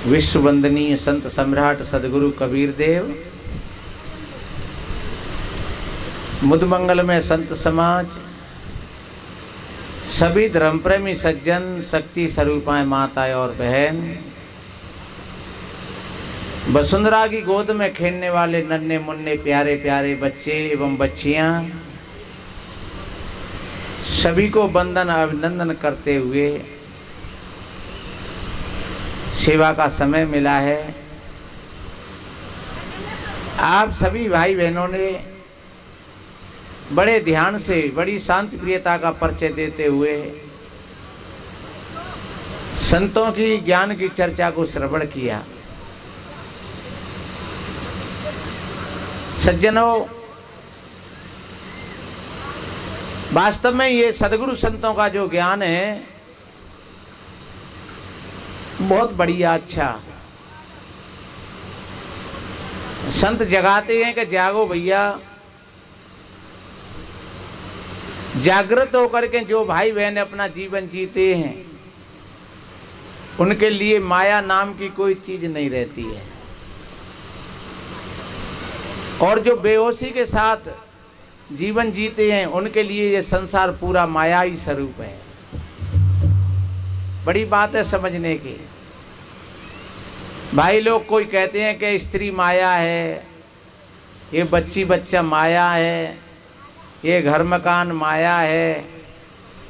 विश्व वंदनीय संत सम्राट सदगुरु कबीर देव, मुदमंगल में संत समाज, सभी धर्म प्रेमी सज्जन, शक्ति स्वरूपाएं माताएं और बहन, वसुंधरा की गोद में खेलने वाले नन्हे मुन्ने प्यारे प्यारे बच्चे एवं बच्चियां, सभी को वंदन अभिनंदन करते हुए सेवा का समय मिला है। आप सभी भाई बहनों ने बड़े ध्यान से, बड़ी शांति प्रियता का परिचय देते हुए संतों की ज्ञान की चर्चा को श्रवण किया। सज्जनों, वास्तव में ये सदगुरु संतों का जो ज्ञान है बहुत बढ़िया, अच्छा। संत जगाते हैं कि जागो भैया, जागृत होकर के जो भाई बहन अपना जीवन जीते हैं उनके लिए माया नाम की कोई चीज नहीं रहती है, और जो बेहोशी के साथ जीवन जीते हैं उनके लिए ये संसार पूरा माया ही स्वरूप है। बड़ी बात है समझने की। भाई लोग कोई कहते हैं कि स्त्री माया है, ये बच्ची बच्चा माया है, ये घर मकान माया है,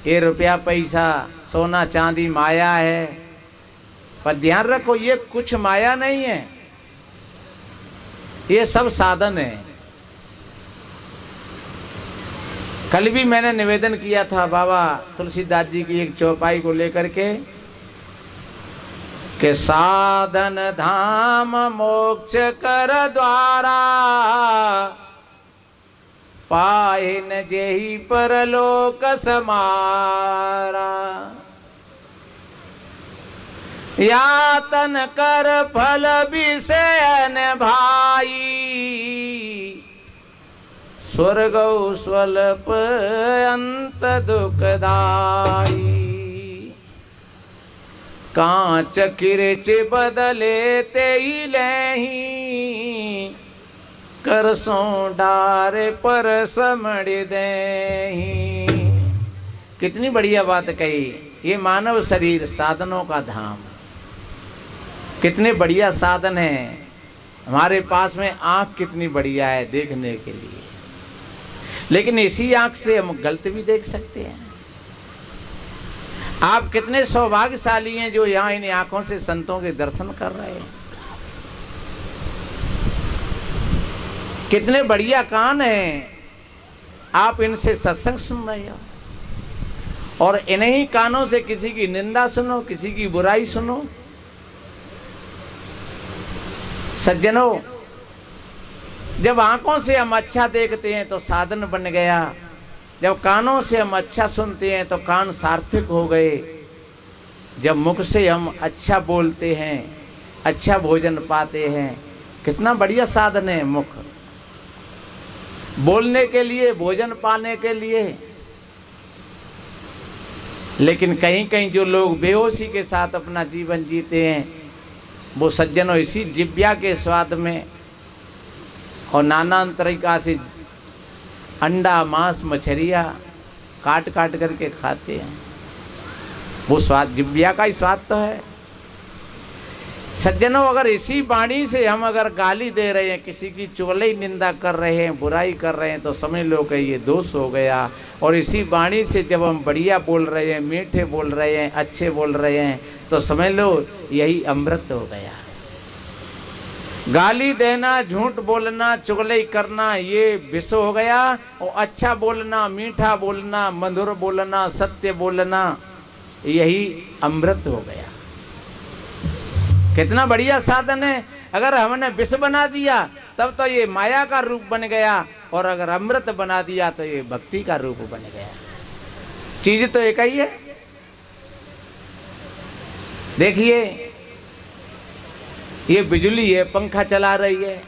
ये रुपया पैसा सोना चांदी माया है। पर ध्यान रखो, ये कुछ माया नहीं है, ये सब साधन है। कल भी मैंने निवेदन किया था बाबा तुलसीदास जी की एक चौपाई को लेकर के साधन धाम मोक्ष कर द्वारा, पाए न जेहि परलोक समारा। यातन कर फल विषयन भाई, स्वर्ग स्वल्प अंत दुखदाई। कांच किरच बदले तेई लेही, करसों डार पर समड़ देही। कितनी बढ़िया बात कही। ये मानव शरीर साधनों का धाम, कितने बढ़िया साधन है हमारे पास में। आंख कितनी बढ़िया है देखने के लिए, लेकिन इसी आंख से हम गलत भी देख सकते हैं। आप कितने सौभाग्यशाली हैं जो यहाँ इन आंखों से संतों के दर्शन कर रहे हैं। कितने बढ़िया कान हैं, आप इनसे सत्संग सुन रहे हो, और इन्हीं कानों से किसी की निंदा सुनो, किसी की बुराई सुनो। सज्जनों, जब आंखों से हम अच्छा देखते हैं तो साधन बन गया, जब कानों से हम अच्छा सुनते हैं तो कान सार्थक हो गए, जब मुख से हम अच्छा बोलते हैं अच्छा भोजन पाते हैं। कितना बढ़िया साधन है मुख, बोलने के लिए, भोजन पाने के लिए। लेकिन कहीं कहीं जो लोग बेहोशी के साथ अपना जीवन जीते हैं, वो सज्जनों इसी जिब्या के स्वाद में और नाना तरीका से अंडा मांस मछलियाँ काट काट करके खाते हैं। वो स्वाद जिब्या का ही स्वाद तो है। सज्जनों, अगर इसी वाणी से हम अगर गाली दे रहे हैं, किसी की चुगली निंदा कर रहे हैं, बुराई कर रहे हैं, तो समझ लो कि ये दोष हो गया। और इसी वाणी से जब हम बढ़िया बोल रहे हैं, मीठे बोल रहे हैं, अच्छे बोल रहे हैं, तो समझ लो यही अमृत हो गया। गाली देना, झूठ बोलना, चुगली करना ये विष हो गया, और अच्छा बोलना, मीठा बोलना, मधुर बोलना, सत्य बोलना यही अमृत हो गया। कितना बढ़िया साधन है। अगर हमने विष बना दिया तब तो ये माया का रूप बन गया, और अगर अमृत बना दिया तो ये भक्ति का रूप बन गया। चीज तो एक ही है। देखिए, ये बिजली है, पंखा चला रही है,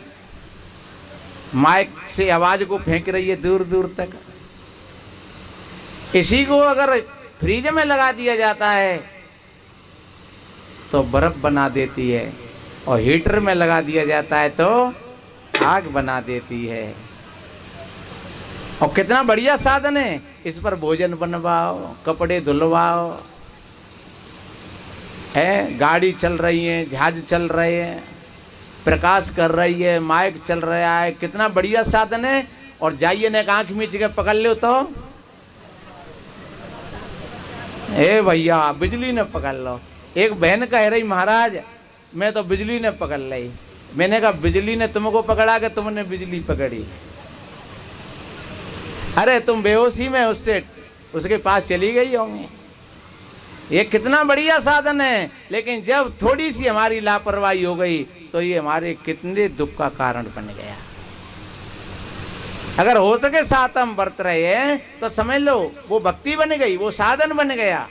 माइक से आवाज को फेंक रही है दूर दूर तक। इसी को अगर फ्रीज में लगा दिया जाता है तो बर्फ बना देती है, और हीटर में लगा दिया जाता है तो आग बना देती है। और कितना बढ़िया साधन है, इस पर भोजन बनवाओ, कपड़े धुलवाओ, है गाड़ी चल रही है, जहाज चल रहे हैं, प्रकाश कर रही है, माइक चल रहा है, कितना बढ़िया साधन है। और जाइए ने आंख मीच के पकड़ लो तो ए भैया बिजली ने पकड़ लो। एक बहन कह रही महाराज मैं तो बिजली ने पकड़ ली। मैंने कहा बिजली ने तुमको पकड़ा के तुमने बिजली पकड़ी? अरे तुम बेहोशी में उसके पास चली गई होंगी। ये कितना बढ़िया साधन है, लेकिन जब थोड़ी सी हमारी लापरवाही हो गई तो ये हमारे कितने दुख का कारण बन गया। अगर हो सके साथ हम बरत रहे हैं तो समझ लो वो भक्ति बन गई, वो साधन बन गया।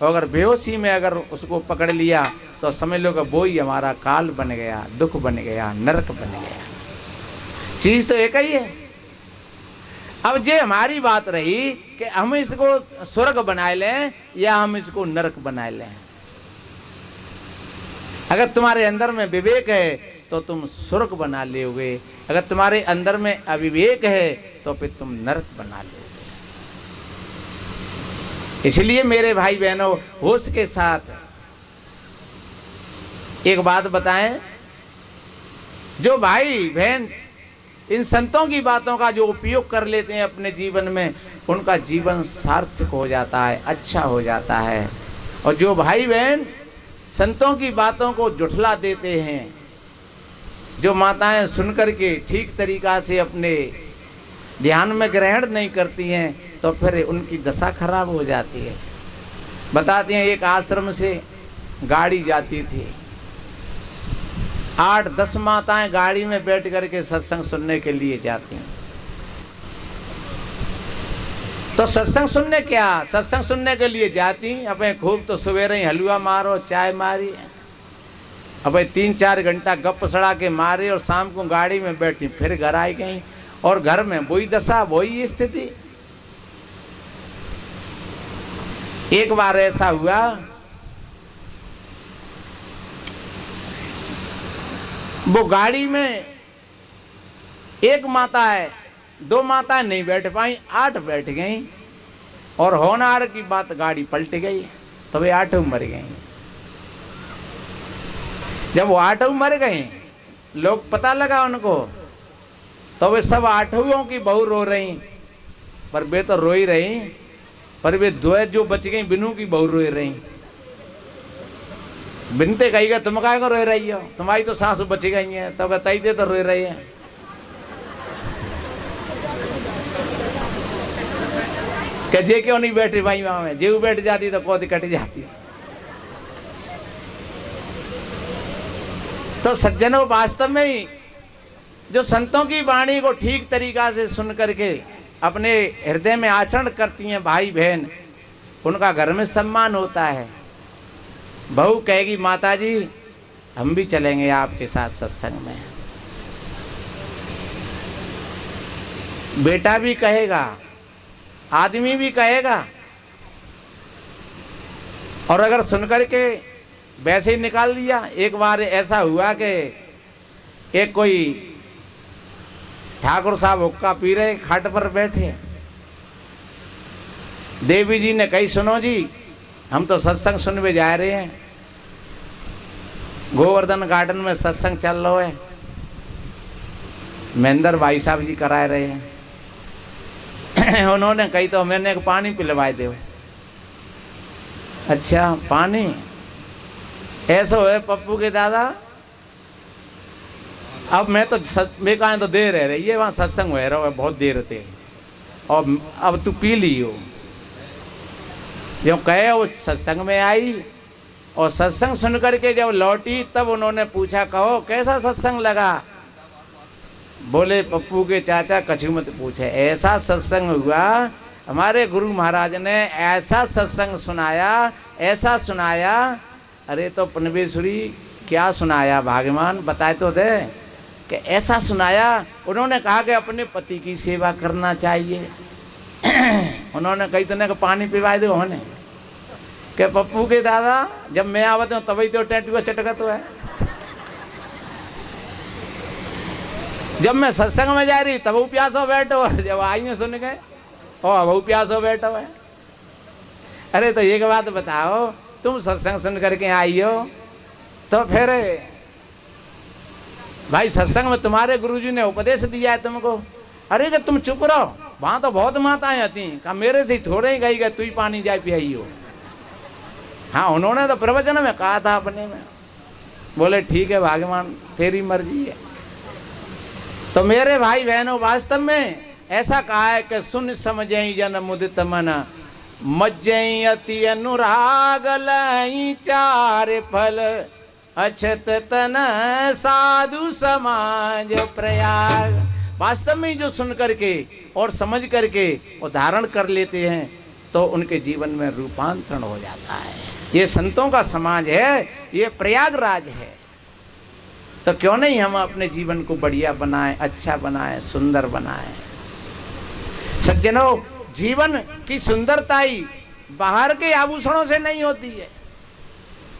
और अगर बेहोशी में अगर उसको पकड़ लिया तो समझ लो कि वो ही हमारा काल बन गया, दुख बन गया, नरक बन गया। चीज तो एक ही है। अब ये हमारी बात रही कि हम इसको स्वर्ग बना लें या हम इसको नरक बना लें। अगर तुम्हारे अंदर में विवेक है तो तुम स्वर्ग बना लोगे, अगर तुम्हारे अंदर में अविवेक है तो फिर तुम नरक बना लोगे। इसलिए मेरे भाई बहनों होश के साथ एक बात बताएं, जो भाई बहन इन संतों की बातों का जो उपयोग कर लेते हैं अपने जीवन में, उनका जीवन सार्थक हो जाता है, अच्छा हो जाता है। और जो भाई बहन संतों की बातों को जुठला देते हैं, जो माताएं सुनकर के ठीक तरीका से अपने ध्यान में ग्रहण नहीं करती हैं, तो फिर उनकी दशा खराब हो जाती है। बताते हैं एक आश्रम से गाड़ी जाती थी, 8-10 माताएं गाड़ी में बैठ करके सत्संग सुनने के लिए जाती हैं। तो सत्संग सुनने के लिए जाती, अपने खूब तो सवेरे ही हलवा मारो, चाय मारी, अब 3-4 घंटा गप सड़ा के मारे और शाम को गाड़ी में बैठी, फिर घर आई गई। और घर में वही दशा, वही स्थिति। एक बार ऐसा हुआ, वो गाड़ी में एक माता है, 2 माता नहीं बैठ पाई, 8 बैठ गई। और होनहार की बात गाड़ी पलट गई, तो वे 8 मर गई। जब वो 8 मर गई, लोग पता लगा उनको, तो वे सब 8 की बहू रो रही, पर वे तो रो ही रही, पर वे 2 जो बच गई बिनू की बहू रो रही। बिनते कहेगा तुम काय को रो रही हो, तुम्हारी तो सास बच गई है, तो बताई दे तो रो रही है। कि जे क्यों नहीं बैठे भाई वहां में, जेऊ बैठ जाती तो कोद कट जाती। तो सज्जनों वास्तव में ही जो संतों की वाणी को ठीक तरीका से सुन करके अपने हृदय में आचरण करती हैं भाई बहन, उनका घर में सम्मान होता है। बहू कहेगी माता जी हम भी चलेंगे आपके साथ सत्संग में, बेटा भी कहेगा, आदमी भी कहेगा। और अगर सुनकर के वैसे ही निकाल दिया। एक बार ऐसा हुआ कि एक कोई ठाकुर साहब हुक्का पी रहे, खाट पर बैठे, देवी जी ने कही सुनो जी हम तो सत्संग सुनने जा रहे हैं, गोवर्धन गार्डन में सत्संग चल रहा है, महेंद्र भाई साहब जी करा रहे हैं। उन्होंने कही तो मैंने एक पानी पिलवाए दो। अच्छा पानी ऐसा है पप्पू के दादा, अब मैं तो मैं कहा तो देर है ये वहाँ सत्संग हो रहा है बहुत देर थे, और अब तू पी ली हो। जब कहे वो सत्संग में आई और सत्संग सुन करके जब लौटी तब उन्होंने पूछा कहो कैसा सत्संग लगा। बोले पप्पू के चाचा कछु मत पूछे, ऐसा सत्संग हुआ, हमारे गुरु महाराज ने ऐसा सत्संग सुनाया, ऐसा सुनाया। अरे तो पनवेश्वरी क्या सुनाया भाग्यमान बताए तो दे, कि ऐसा सुनाया। उन्होंने कहा कि अपने पति की सेवा करना चाहिए। उन्होंने कही तो पानी पिवाए दो, उन्होंने के पप्पू के दादा जब मैं आवत हूँ तभी तो टेंटुआ चटकत है। जब मैं सत्संग में जा रही तब वो प्यासो बैठो, जब आई में सुन गए ओ वो प्यासो बैठो है। अरे तो एक बात बताओ, तुम सत्संग सुन करके आई हो तो फिर भाई सत्संग में तुम्हारे गुरुजी ने उपदेश दिया है तुमको, अरे कि तुम चुप रहो, वहां तो बहुत माताएं आती, कहा मेरे से थोड़े ही गई तू ही पानी जाए पियाई हो। हाँ उन्होंने तो प्रवचन में कहा था अपने में, बोले ठीक है भगवान तेरी मर्जी है। तो मेरे भाई बहनों वास्तव में ऐसा कहा है कि सुन समझई जन मुदित मन, मज्जई अति अनुराग लई चार फल, अछत तन साधु समाज प्रयाग। वास्तव में जो सुन करके और समझ करके वो धारण कर लेते हैं तो उनके जीवन में रूपांतरण हो जाता है। ये संतों का समाज है, ये प्रयागराज है। तो क्यों नहीं हम अपने जीवन को बढ़िया बनाएं, अच्छा बनाएं, सुंदर बनाएं। सज्जनों, जीवन की सुंदरता ही बाहर के आभूषणों से नहीं होती है।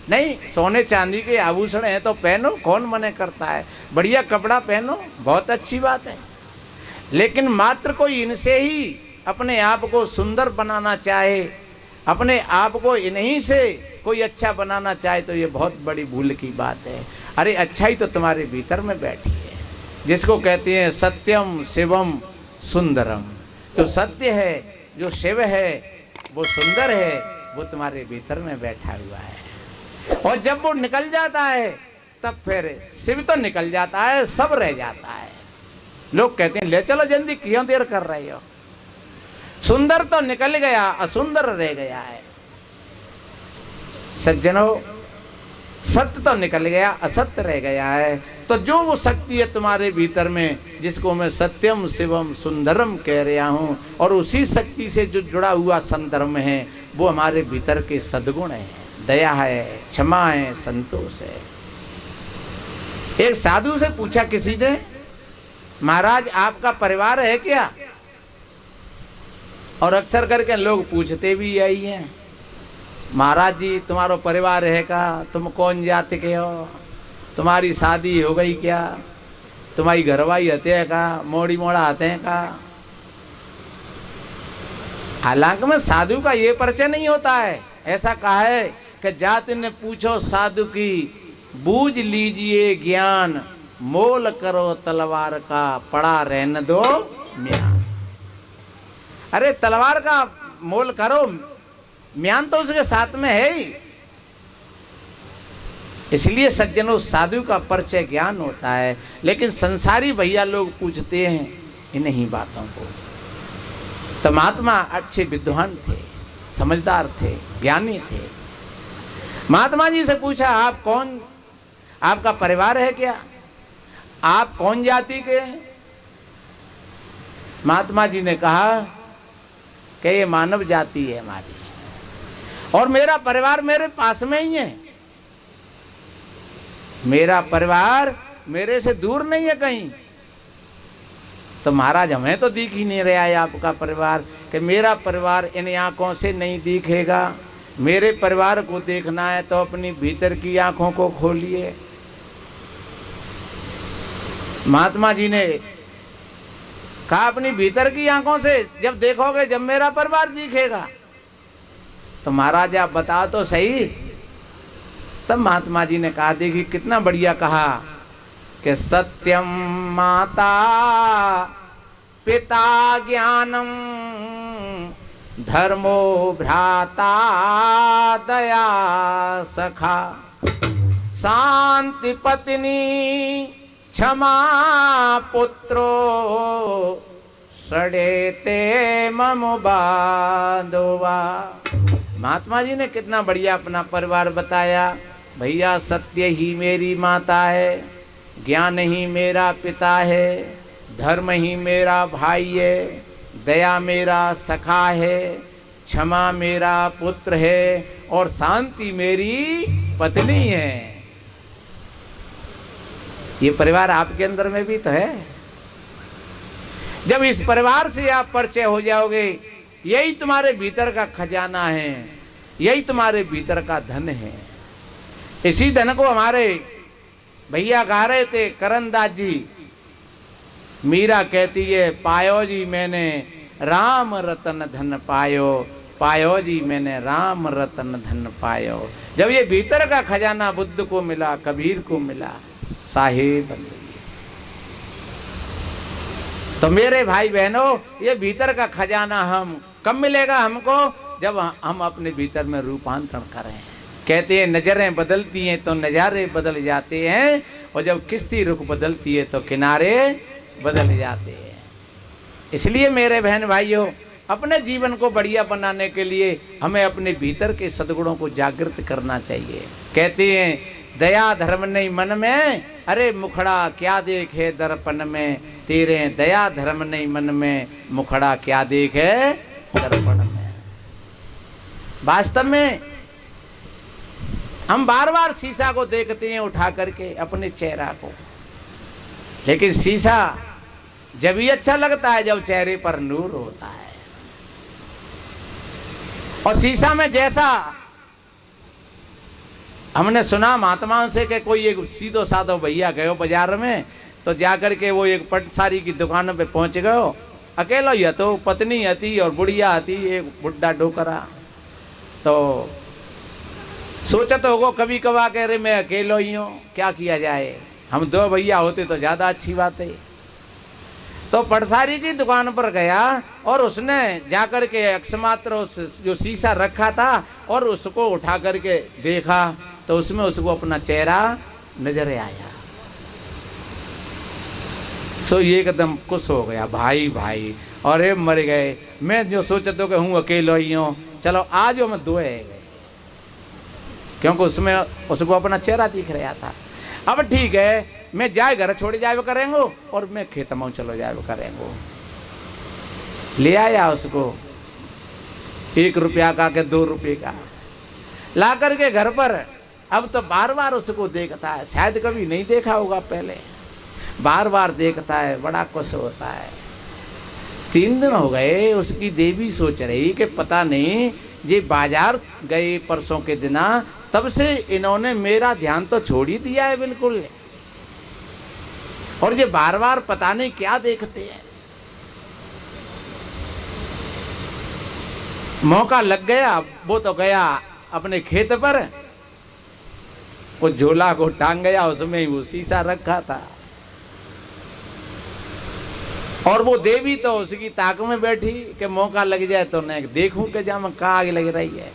नहीं, सोने चांदी के आभूषण हैं तो पहनो, कौन मना करता है, बढ़िया कपड़ा पहनो, बहुत अच्छी बात है। लेकिन मात्र कोई इनसे ही अपने आप को सुंदर बनाना चाहे, अपने आप को इन्हीं से कोई अच्छा बनाना चाहे तो ये बहुत बड़ी भूल की बात है। अरे अच्छाई तो तुम्हारे भीतर में बैठी है, जिसको कहते हैं सत्यम शिवम सुंदरम। जो सत्य है, जो शिव है, वो सुंदर है, वो तुम्हारे भीतर में बैठा हुआ है। और जब वो निकल जाता है तब फिर शिव तो निकल जाता है, सब रह जाता है। लोग कहते हैं ले चलो जल्दी, क्यों देर कर रहे हो। सुंदर तो निकल गया, असुंदर रह गया है। सज्जनों, सत्य तो निकल गया, असत्य रह गया है। तो जो वो शक्ति है तुम्हारे भीतर में, जिसको मैं सत्यम शिवम सुंदरम कह रहा हूं, और उसी शक्ति से जो जुड़ा हुआ संधर्म है, वो हमारे भीतर के सद्गुण है, दया है, क्षमा है, संतोष है। एक साधु से पूछा किसी ने, महाराज आपका परिवार है क्या? और अक्सर करके लोग पूछते भी यही हैं, महाराज जी तुम्हारा परिवार है का, तुम कौन जाति के हो, तुम्हारी शादी हो गई क्या, तुम्हारी घरवाई हते है का, मोड़ी मोड़ा आते हैं का। हालांकि में साधु का ये परिचय नहीं होता है। ऐसा कहा है कि जाति ने पूछो साधु की, बूझ लीजिए ज्ञान, मोल करो तलवार का, पड़ा रहने दो म्यान। अरे तलवार का मोल करो, म्यान तो उसके साथ में है ही। इसलिए सज्जनों, साधु का परिचय ज्ञान होता है। लेकिन संसारी भैया लोग पूछते हैं इन्हीं बातों को। तो महात्मा अच्छे विद्वान थे, समझदार थे, ज्ञानी थे। महात्मा जी से पूछा आप कौन, आपका परिवार है क्या, आप कौन जाति के हैं? महात्मा जी ने कहा कि ये मानव जाति है हमारी, और मेरा परिवार मेरे पास में ही है। मेरा परिवार मेरे से दूर नहीं है कहीं। तो महाराज हमें तो दिख ही नहीं रहा है आपका परिवार। कि मेरा परिवार इन आंखों से नहीं दिखेगा, मेरे परिवार को देखना है तो अपनी भीतर की आंखों को खोलिए। महात्मा जी ने कहा अपनी भीतर की आंखों से जब देखोगे, जब मेरा परिवार दिखेगा। तो महाराज आप बता तो सही। तब महात्मा जी ने कहा, देखिए कितना बढ़िया कहा कि सत्यम माता पिता ज्ञानम, धर्मो भ्राता दया सखा, शांति पत्नी क्षमा पुत्रो, सड़ेते ममु बांधवा। महात्मा जी ने कितना बढ़िया अपना परिवार बताया। भैया सत्य ही मेरी माता है, ज्ञान ही मेरा पिता है, धर्म ही मेरा भाई है, दया मेरा सखा है, क्षमा मेरा पुत्र है, और शांति मेरी पत्नी है। ये परिवार आपके अंदर में भी तो है। जब इस परिवार से आप परिचय हो जाओगे, यही तुम्हारे भीतर का खजाना है। यही तुम्हारे भीतर का धन है। इसी धन को हमारे भैया गा रहे थे करनदास जी। मीरा कहती है पायो जी मैंने राम रतन धन पायो, पायो जी मैंने राम रतन धन पायो। जब ये भीतर का खजाना बुद्ध को मिला, कबीर को मिला, साहिब बन गई। तो मेरे भाई बहनों, ये भीतर का खजाना हम कब मिलेगा हमको? जब हम अपने भीतर में रूपांतरण करें। कहते हैं नजरें बदलती हैं तो नजारे बदल जाते हैं, और जब किश्ती रुख बदलती है तो किनारे बदल जाते हैं। इसलिए मेरे बहन भाइयों, अपने जीवन को बढ़िया बनाने के लिए हमें अपने भीतर के सद्गुणों को जागृत करना चाहिए। कहते हैं दया धर्म नहीं मन में, अरे मुखड़ा क्या देखे दर्पण में, तेरे दया धर्म नहीं मन में, मुखड़ा क्या देखे दर्पण में। वास्तव में हम बार बार शीशा को देखते हैं उठा करके अपने चेहरा को, लेकिन शीशा जब ही अच्छा लगता है जब चेहरे पर नूर होता है। और शीशा में जैसा हमने सुना महात्माओं से कि कोई एक सीधो साधो भैया गयो बाजार में, तो जाकर के वो एक पटसारी की दुकान पे पहुंच गयो। अकेला ही तो पत्नी हती और बुढ़िया हती, एक बुढ़ा डोकरा। तो सोचा तो होगो कभी कभार कह रहे मैं अकेलो ही हूँ, क्या किया जाए, हम दो भैया होते तो ज़्यादा अच्छी बात है। तो पटसारी की दुकान पर गया और उसने जाकर के अक्षमात्र उस जो शीशा रखा था और उसको उठा करके देखा, तो उसमें उसको अपना चेहरा नजर आया। सो ये एकदम खुश हो गया, भाई भाई और ये मर गए, मैं जो सोचा तो कि हूँ अकेलो ही हूँ, चलो आज हम दो है गए, क्योंकि उसमें उसको अपना चेहरा दिख रहा था। अब ठीक है, मैं जाए घर छोड़ जाए करेंगे और मैं खेत में चलो जाए करेंगे। ले आया उसको 1 रुपया का के 2 रुपये का ला करके घर पर। अब तो बार बार उसको देखता है, शायद कभी नहीं देखा होगा पहले, बार बार देखता है, बड़ा खुश होता है। 3 दिन हो गए, उसकी देवी सोच रही कि पता नहीं ये बाजार गए परसों के दिना, तब से इन्होंने मेरा ध्यान तो छोड़ ही दिया है बिल्कुल, और ये बार बार पता नहीं क्या देखते हैं। मौका लग गया, वो तो गया अपने खेत पर, वो झोला को टांग गया, उसमें वो शीशा रखा था। और वो देवी तो उसकी ताक में बैठी कि मौका लग जाए तो मैं देखूं कि जहाँ में कहाँ आग लग रही है।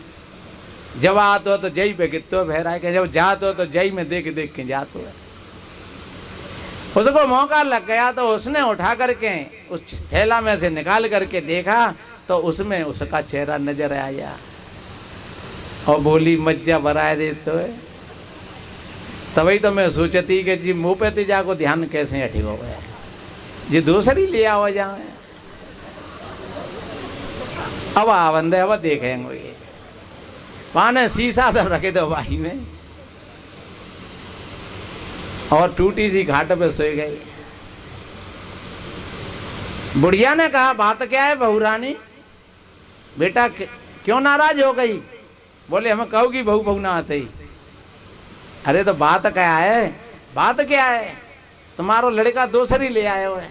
जब आते हो तो जई पे कितो बहरा है, जब जाते हो तो जई में देख देख के जाते हो। उसको मौका लग गया तो उसने उठा करके उस थैला में से निकाल करके देखा, तो उसमें उसका चेहरा नजर आया और बोली मज्जा बराए दे तो है। तभी तो मैं सोचती कि जी मुँह पे तो जाको ध्यान कैसे हटी हो गया, जी दूसरी ले आओ जाए। अब आवंदे अब देखेंगे, ये पाने शीशा तो रखे दो भाई में, और टूटी सी घाट पे सोई गई। बुढ़िया ने कहा बात क्या है बहू रानी, बेटा क्यों नाराज हो गई? बोले हमें कहोगी बहू बहू ना आते ही। अरे तो बात क्या है? बात क्या है? तुम्हारो लड़का दूसरी ले आए हो है।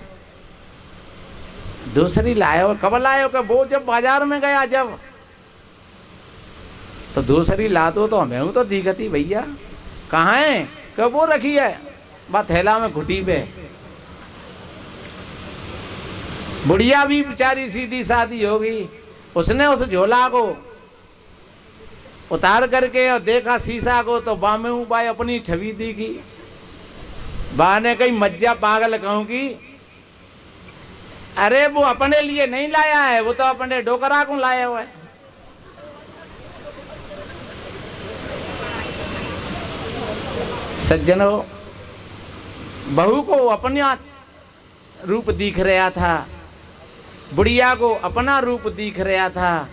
दूसरी लाए हो? कब लाए हो? कि वो जब बाजार में गया जब, तो दूसरी ला दो तो हमें तो दिखती भैया, कहाँ है? कब वो रखी है बात थैला में घुटी पे। बुढ़िया भी बेचारी सीधी सादी होगी, उसने उस झोला को उतार करके और देखा शीशा को, तो बा में बाई अपनी छवि दिखी। बा ने कही मज्जा पागल कहूंगी, अरे वो अपने लिए नहीं लाया है, वो तो अपने डोकरा को लाया हुआ है। सज्जनों, बहू को अपना रूप दिख रहा था, बुढ़िया को अपना रूप दिख रहा था,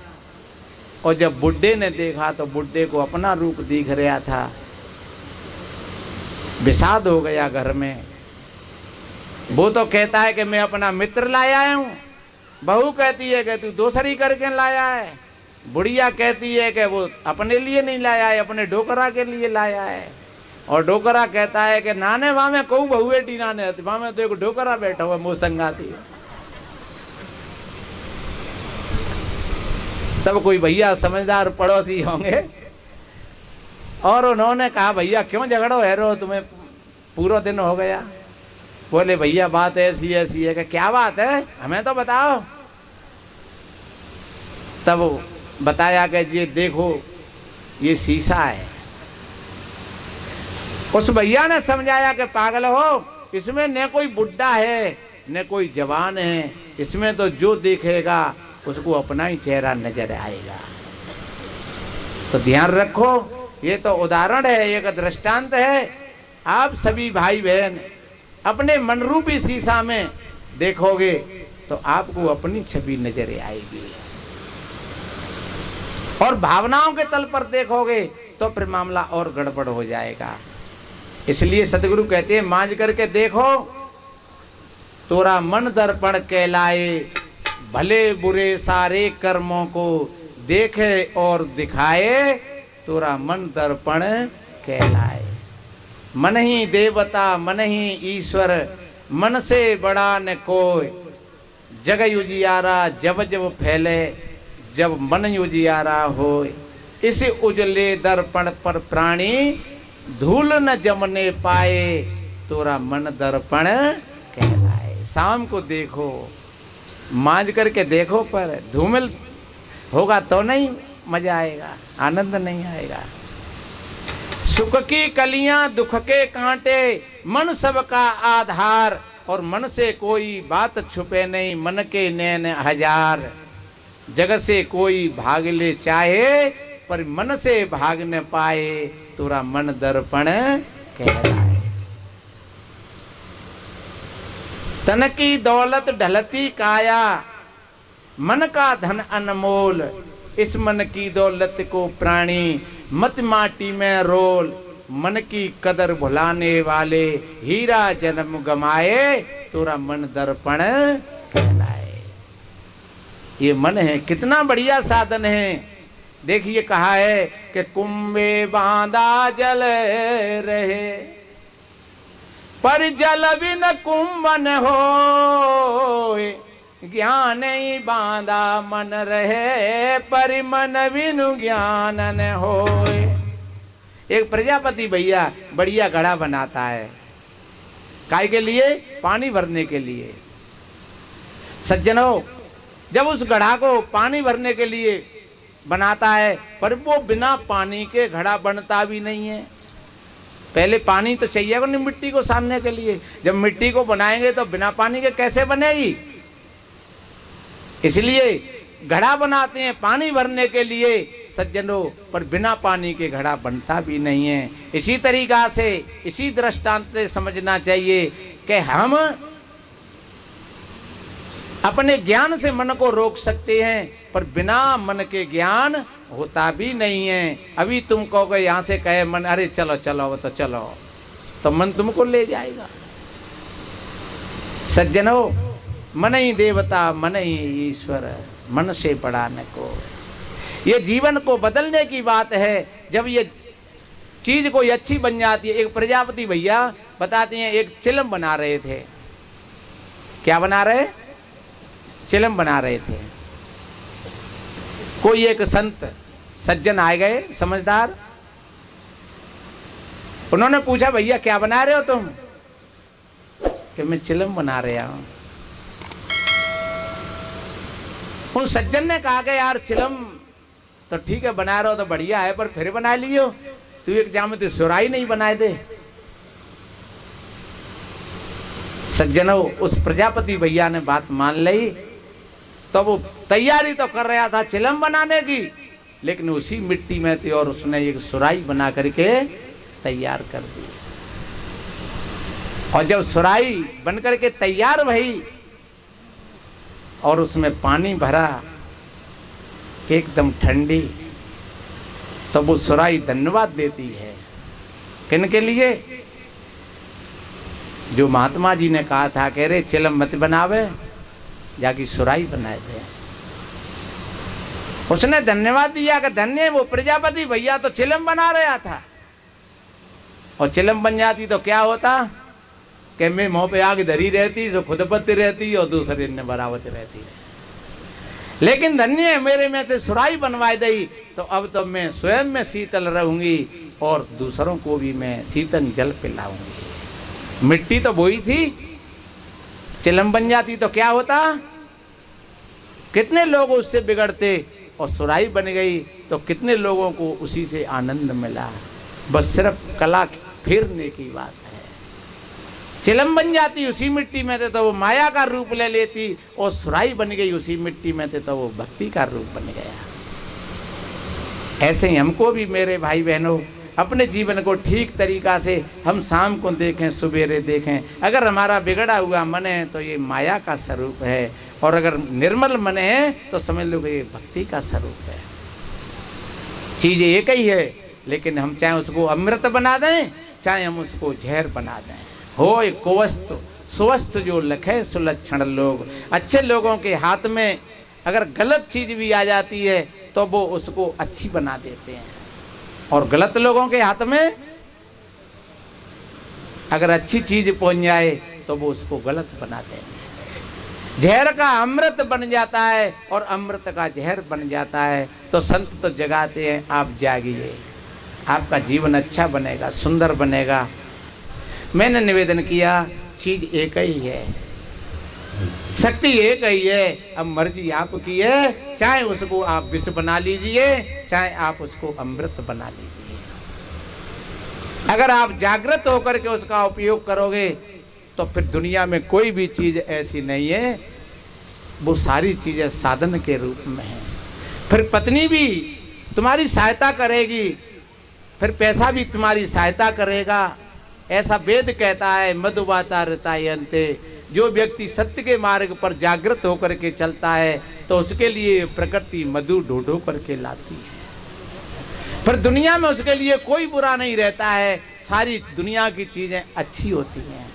और जब बुड्ढे ने देखा तो बुड्ढे को अपना रूप दिख रहा था। विषाद हो गया घर में। वो तो कहता है कि मैं अपना मित्र लाया हूँ, बहू कहती है कि तू दूसरी करके लाया है। बुढ़िया कहती है कि वो अपने लिए नहीं लाया है, अपने डोकरा के लिए लाया है। और डोकरा कहता है कि नाने वहां में कहू बहु बेटी नाने वहां में तो एक डोकरा बैठा हुआ मुँह संगाती। तब कोई भैया समझदार पड़ोसी होंगे और उन्होंने कहा भैया क्यों झगड़ो है रो, तुम्हें पूरा दिन हो गया। बोले भैया बात ऐसी ऐसी है। कि क्या बात है हमें तो बताओ। तब बताया कि ये देखो ये शीशा है। उस भैया ने समझाया कि पागल हो, इसमें न कोई बुढ़ा है न कोई जवान है, इसमें तो जो देखेगा उसको अपना ही चेहरा नजर आएगा। तो ध्यान रखो, ये तो उदाहरण है, एक दृष्टांत है। आप सभी भाई बहन अपने मनरूपी शीशा में देखोगे तो आपको अपनी छवि नजर आएगी, और भावनाओं के तल पर देखोगे तो फिर मामला और गड़बड़ हो जाएगा। इसलिए सतगुरु कहते हैं मांझ करके देखो तोरा मन दर्पण कहलाए, भले बुरे सारे कर्मों को देखे और दिखाए, तोरा मन दर्पण कहलाए। मन ही देवता मन ही ईश्वर, मन से बड़ा न कोई, जग उजियारा जब जब फैले, जब मन उजियारा हो, इस उजले दर्पण पर प्राणी धूल न जमने पाए, तोरा मन दर्पण कहलाए। शाम को देखो, मांझ करके देखो, पर धूमिल होगा तो नहीं मजा आएगा, आनंद नहीं आएगा। सुख की कलियां दुख के कांटे, मन सबका आधार, और मन से कोई बात छुपे नहीं, मन के नैन हजार। जग से कोई भाग ले चाहे, पर मन से भाग न पाए, तोरा मन दर्पण कहलाए। तन की दौलत ढलती काया, मन का धन अनमोल, इस मन की दौलत को प्राणी मत माटी में रोल। मन की कदर भुलाने वाले हीरा जन्म गमाए, तोरा मन दर्पण कहलाए। ये मन है, कितना बढ़िया साधन है। देखिए कहा है कि कुंभे बांधा जल रहे, पर जल बिन कुंभन हो, ज्ञान ही बांधा मन रहे, पर मन बिनु ज्ञान न होए। एक प्रजापति भैया बढ़िया घड़ा बनाता है, काय के लिए? पानी भरने के लिए। सज्जनों, जब उस घड़ा को पानी भरने के लिए बनाता है, पर वो बिना पानी के घड़ा बनता भी नहीं है। पहले पानी तो चाहिए नहीं मिट्टी को सानने के लिए। जब मिट्टी को बनाएंगे तो बिना पानी के कैसे बनेगी? इसलिए घड़ा बनाते हैं पानी भरने के लिए सज्जनों, पर बिना पानी के घड़ा बनता भी नहीं है। इसी तरीका से, इसी दृष्टांत से समझना चाहिए कि हम अपने ज्ञान से मन को रोक सकते हैं, पर बिना मन के ज्ञान होता भी नहीं है। अभी तुम कहोगे यहाँ से कहे मन, अरे चलो चलो तो चलो, तो मन तुमको ले जाएगा। सज्जनों, मन ही देवता मन ही ईश्वर, मन से बड़ा न को। ये जीवन को बदलने की बात है। जब ये चीज कोई अच्छी बन जाती है। एक प्रजापति भैया बताते हैं, एक चिलम बना रहे थे। क्या बना रहे? चिलम बना रहे थे। कोई एक संत सज्जन आ गए, समझदार। उन्होंने पूछा, भैया क्या बना रहे हो तुम? कि मैं चिलम बना रहा हूं। उस सज्जन ने कहा कि यार चिलम तो ठीक है बना रहे हो तो बढ़िया है, पर फिर बना लियो, तू एक जाम में तो सुराई नहीं बनाए दे। सज्जनों, उस प्रजापति भैया ने बात मान ली, तो वो तैयारी तो कर रहा था चिलम बनाने की, लेकिन उसी मिट्टी में थी और उसने एक सुराई बना करके तैयार कर दी। और जब सुराई बन करके तैयार भई और उसमें पानी भरा एकदम ठंडी, तो वो सुराई धन्यवाद देती है। किन के लिए? जो महात्मा जी ने कहा था, कह रहे चिलम मत बनावे, जाके सुराई बनाए थे। उसने धन्यवाद दिया कि धन्य वो प्रजापति, भैया तो चिलम बना रहा था। और चिलम बन जाती तो क्या होता कि मैं मुंह पे आग धरी रहती, जो खुद बत्ती रहती और दूसरे ने बरावत रहती। लेकिन धन्य मेरे में से सुराई बनवाई दी, तो अब तो मैं स्वयं में शीतल रहूंगी और दूसरों को भी मैं शीतल जल पिलाऊंगी। मिट्टी तो वही थी, चिलम बन जाती तो क्या होता, कितने लोग उससे बिगड़ते, और सुराई बन गई तो कितने लोगों को उसी से आनंद मिला। बस सिर्फ कला फेरने की बात है। चिलम बन जाती उसी मिट्टी में थे तो वो माया का रूप ले लेती, और सुराई बन गई उसी मिट्टी में थे तो वो भक्ति का रूप बन गया। ऐसे ही हमको भी मेरे भाई बहनों अपने जीवन को ठीक तरीका से हम शाम को देखें, सवेरे देखें। अगर हमारा बिगड़ा हुआ मन है तो ये माया का स्वरूप है, और अगर निर्मल मन है तो समझ लो कि ये भक्ति का स्वरूप है। चीज एक ही है, लेकिन हम चाहे उसको अमृत बना दें, चाहे हम उसको जहर बना दें। हो एक कुवस्तु सुवस्थ जो लखे सुलक्षण लोग। अच्छे लोगों के हाथ में अगर गलत चीज भी आ जाती है तो वो उसको अच्छी बना देते हैं, और गलत लोगों के हाथ में अगर अच्छी चीज पहुंच जाए तो वो उसको गलत बनाते हैं। जहर का अमृत बन जाता है और अमृत का जहर बन जाता है। तो संत तो जगाते हैं, आप जागिए, आपका जीवन अच्छा बनेगा, सुंदर बनेगा। मैंने निवेदन किया, चीज एक ही है, शक्ति एक ही है। अब मर्जी आपकी है, चाहे उसको आप विष बना लीजिए, चाहे आप उसको अमृत बना लीजिए। अगर आप जागृत होकर के उसका उपयोग करोगे तो फिर दुनिया में कोई भी चीज ऐसी नहीं है, वो सारी चीजें साधन के रूप में है। फिर पत्नी भी तुम्हारी सहायता करेगी, फिर पैसा भी तुम्हारी सहायता करेगा। ऐसा वेद कहता है, मधुवाता ऋतायन्ते। जो व्यक्ति सत्य के मार्ग पर जागृत होकर के चलता है तो उसके लिए प्रकृति मधु ढूंढो करके लाती है। पर दुनिया में उसके लिए कोई बुरा नहीं रहता है, सारी दुनिया की चीजें अच्छी होती हैं।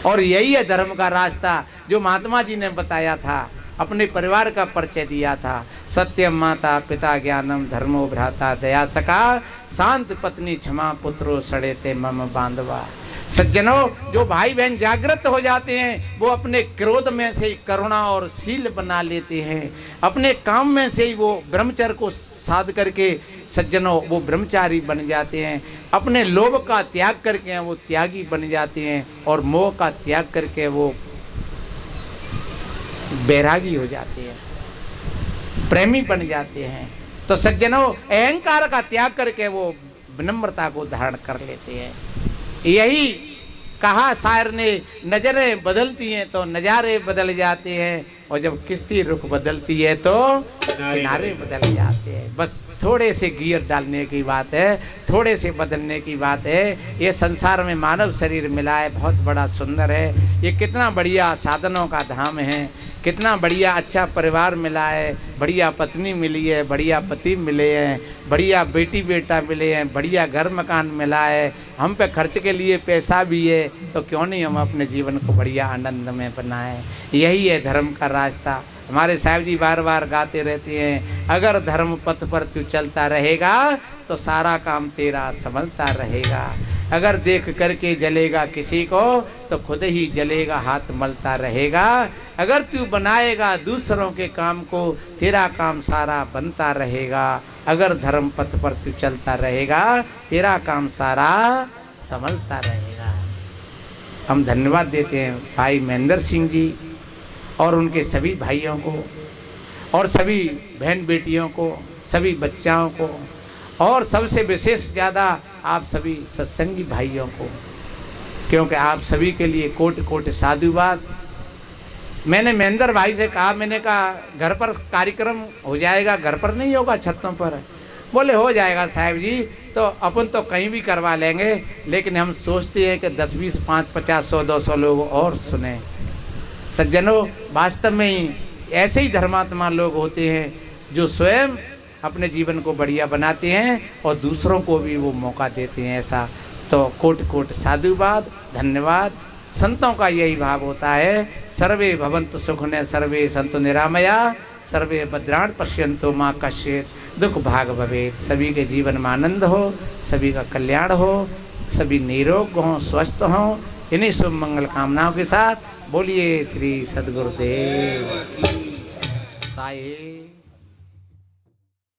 और यही है धर्म का रास्ता जो महात्मा जी ने बताया था, अपने परिवार का परिचय दिया था। सत्यम माता पिता ज्ञानम धर्मो भ्राता दया सखा शांत पत्नी क्षमा पुत्रो सड़ेते मम बांधवा। सज्जनों, जो भाई बहन जागृत हो जाते हैं वो अपने क्रोध में से करुणा और शील बना लेते हैं। अपने काम में से ही वो ब्रह्मचर्य को साध करके सज्जनों वो ब्रह्मचारी बन जाते हैं। अपने लोभ का त्याग करके वो त्यागी बन जाते हैं, और मोह का त्याग करके वो बैरागी हो जाते हैं, प्रेमी बन जाते हैं। तो सज्जनों, अहंकार का त्याग करके वो विनम्रता को धारण कर लेते हैं। यही कहा शायर ने, नजरें बदलती हैं तो नजारे बदल जाते हैं, और जब किश्ती रुख बदलती है तो किनारे बदल जाते हैं। बस थोड़े से गियर डालने की बात है, थोड़े से बदलने की बात है। ये संसार में मानव शरीर मिला है, बहुत बड़ा सुंदर है। ये कितना बढ़िया साधनों का धाम है, कितना बढ़िया अच्छा परिवार मिला है, बढ़िया पत्नी मिली है, बढ़िया पति मिले हैं, बढ़िया बेटी बेटा मिले हैं, बढ़िया घर मकान मिला है, हम पे खर्च के लिए पैसा भी है। तो क्यों नहीं हम अपने जीवन को बढ़िया आनंद में बनाएं। यही है धर्म का रास्ता। हमारे साहब जी बार बार गाते रहते हैं, अगर धर्म पथ पर तू चलता रहेगा तो सारा काम तेरा संभलता रहेगा। अगर देख करके जलेगा किसी को तो खुद ही जलेगा, हाथ मलता रहेगा। अगर तू बनाएगा दूसरों के काम को, तेरा काम सारा बनता रहेगा। अगर धर्म पथ पर तू चलता रहेगा, तेरा काम सारा संभलता रहेगा। हम धन्यवाद देते हैं भाई महेंद्र सिंह जी और उनके सभी भाइयों को, और सभी बहन बेटियों को, सभी बच्चाओं को, और सबसे विशेष ज़्यादा आप सभी सत्संगी भाइयों को, क्योंकि आप सभी के लिए कोटि कोटि साधुवाद। मैंने महेंद्र भाई से कहा, मैंने कहा घर पर कार्यक्रम हो जाएगा, घर पर नहीं होगा छतों पर? बोले हो जाएगा साहब जी, तो अपन तो कहीं भी करवा लेंगे, लेकिन हम सोचते हैं कि 10, 20, 5, 50, 100, 200 लोग और सुने। सज्जनों, वास्तव में ही ऐसे ही धर्मात्मा लोग होते हैं जो स्वयं अपने जीवन को बढ़िया बनाते हैं और दूसरों को भी वो मौका देते हैं। ऐसा तो कोटि कोटि साधुवाद, धन्यवाद। संतों का यही भाव होता है, सर्वे भवन्तु सुखिनः सर्वे सन्तु निरामया, सर्वे भद्राण पश्यन्तु माँ कश्चित् दुख भाग भवेत्। सभी के जीवन में आनंद हो, सभी का कल्याण हो, सभी निरोग हों, स्वस्थ हों। इन्हीं शुभ मंगल कामनाओं के साथ बोलिए श्री सद्गुरुदेव की साई।